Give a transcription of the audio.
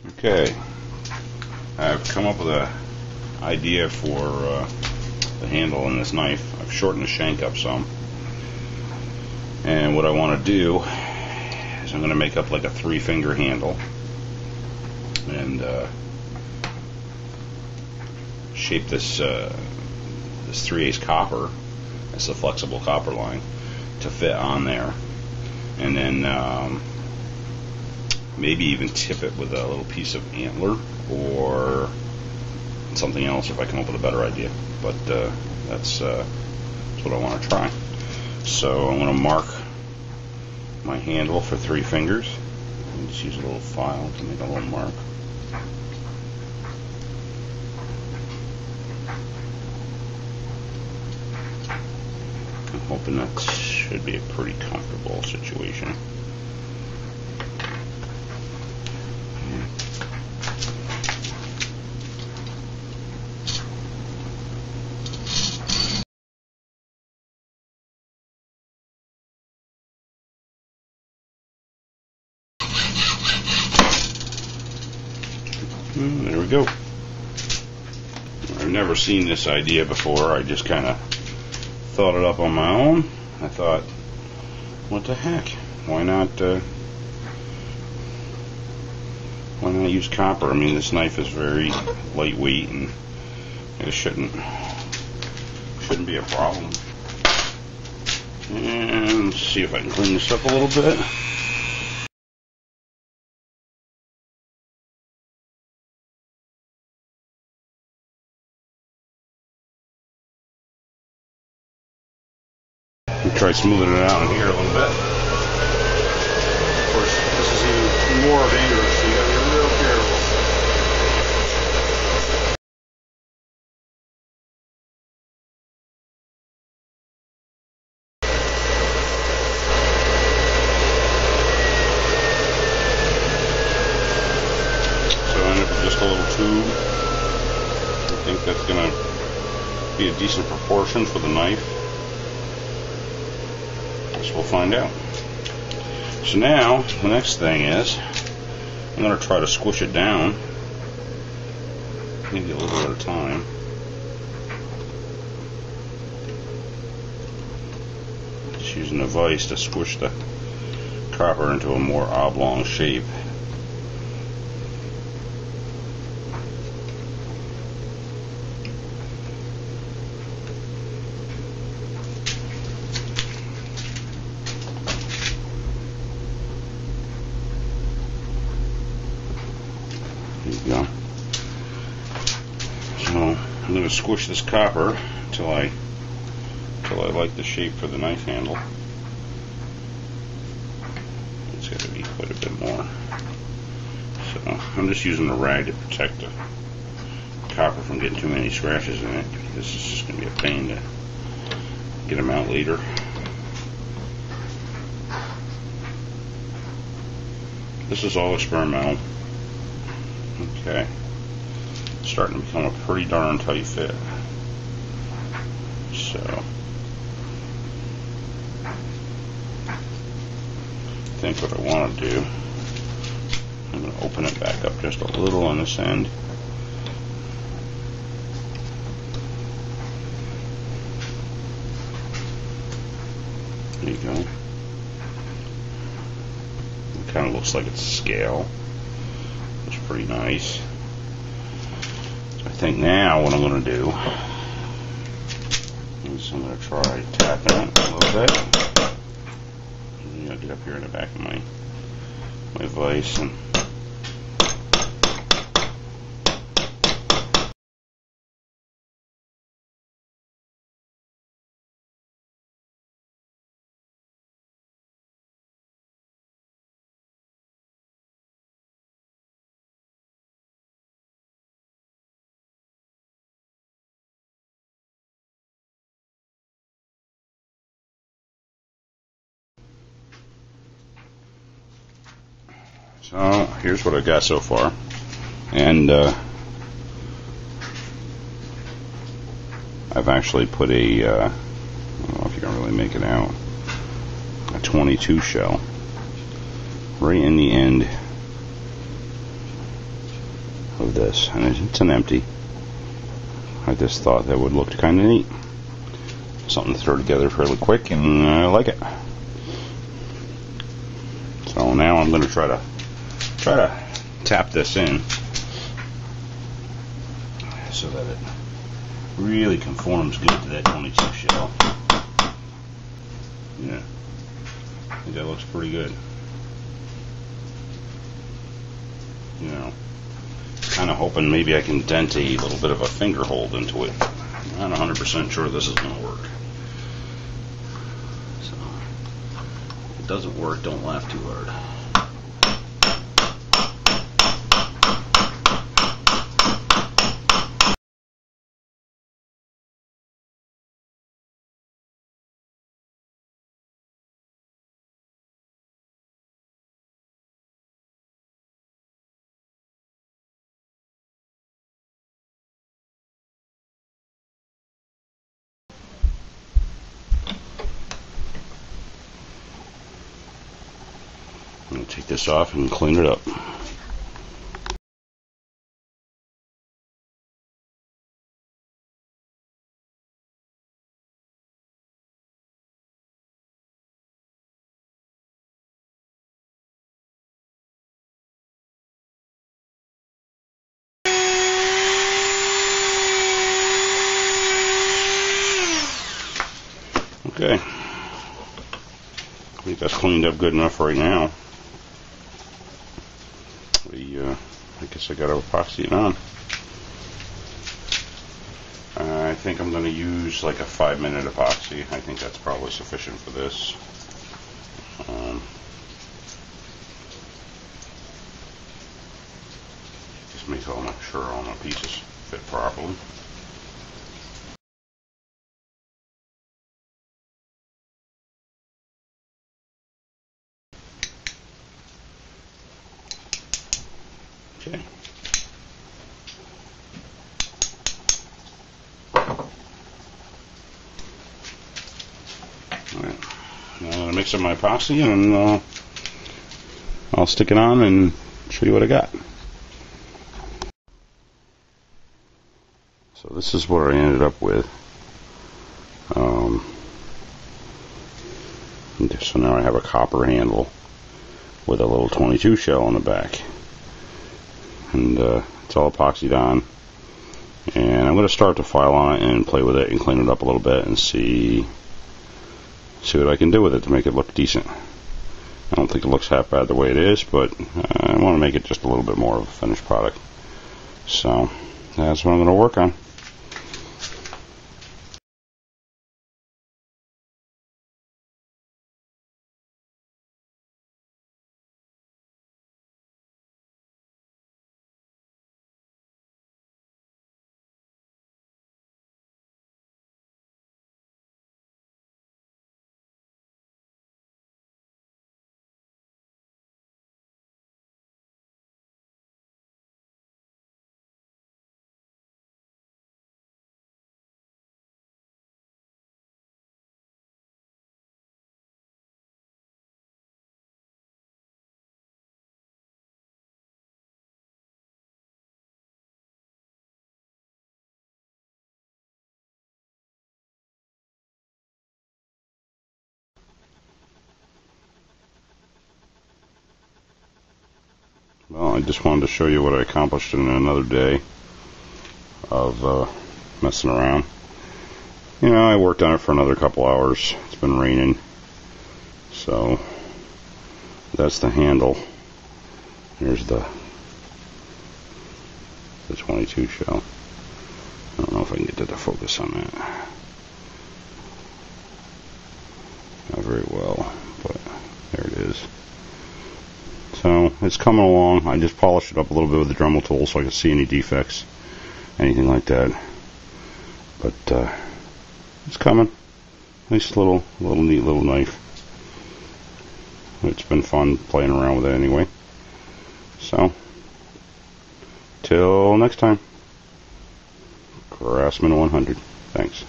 Okay, I've come up with an idea for the handle on this knife. I've shortened the shank up some, and what I want to do is I'm going to make up like a 3-finger handle and shape this 3/8 copper. That's the flexible copper line to fit on there, and then maybe even tip it with a little piece of antler or something else if I come up with a better idea. But that's what I want to try. So I'm going to mark my handle for 3 fingers. I'll just use a little file to make a little mark. I'm hoping that should be a pretty comfortable situation. There we go. I've never seen this idea before. I just kind of thought it up on my own. I thought, what the heck? Why not use copper? I mean, this knife is very lightweight, and it shouldn't be a problem. And let's see if I can clean this up a little bit. Try smoothing it out in here a little bit. Of course, this is even more dangerous, so you gotta be real careful. So I end up with just a little tube. I think that's gonna be a decent proportion for the knife. We'll find out. So now the next thing is I'm going to try to squish it down, maybe a little at a time. Just using a vise to squish the copper into a more oblong shape. There you go. So I'm going to squish this copper until I like the shape for the knife handle. It's got to be quite a bit more. So I'm just using a rag to protect the copper from getting too many scratches in it. This is just going to be a pain to get them out later. This is all experimental. Okay, it's starting to become a pretty darn tight fit. So I think what I want to do, I'm going to open it back up just a little on this end. There you go. It kind of looks like it's a scale. Pretty nice. I think now what I'm going to do is I'm going to try tapping it a little bit. I'll get up here in the back of my vise and so here's what I got so far, and I've actually put a I don't know if you can really make it out, a 22 shell right in the end of this, and it's an empty. I just thought that would look kind of neat. Something to throw together fairly quick, and I like it. So now I'm going to try to tap this in so that it really conforms good to that 22 shell. Yeah, I think that looks pretty good. You know, kind of hoping maybe I can dent a little bit of a finger hold into it. I'm not 100% sure this is going to work. So, if it doesn't work, don't laugh too hard. I'm going to take this off and clean it up. Okay, I think that's cleaned up good enough right now. I guess I got to epoxy it on. I think I'm going to use like a 5-minute epoxy. I think that's probably sufficient for this. Just make sure all my pieces fit properly. Okay. Alright. Now I'm going to mix up my epoxy and I'll stick it on and show you what I got. So this is what I ended up with. So now I have a copper handle with a little 22 shell on the back. And it's all epoxied on, and I'm going to start to file on it and play with it and clean it up a little bit and see what I can do with it to make it look decent. I don't think it looks half bad the way it is, but I want to make it just a little bit more of a finished product. So that's what I'm going to work on. Well, I just wanted to show you what I accomplished in another day of messing around. You know, I worked on it for another couple hours. It's been raining. So that's the handle. Here's the 22 shell. I don't know if I can get to the focus on that. Not very well, but there it is. So it's coming along. I just polished it up a little bit with the Dremel tool so I can see any defects, anything like that. But it's coming. Nice little neat little knife. It's been fun playing around with it anyway. So till next time, Craftsman 100. Thanks.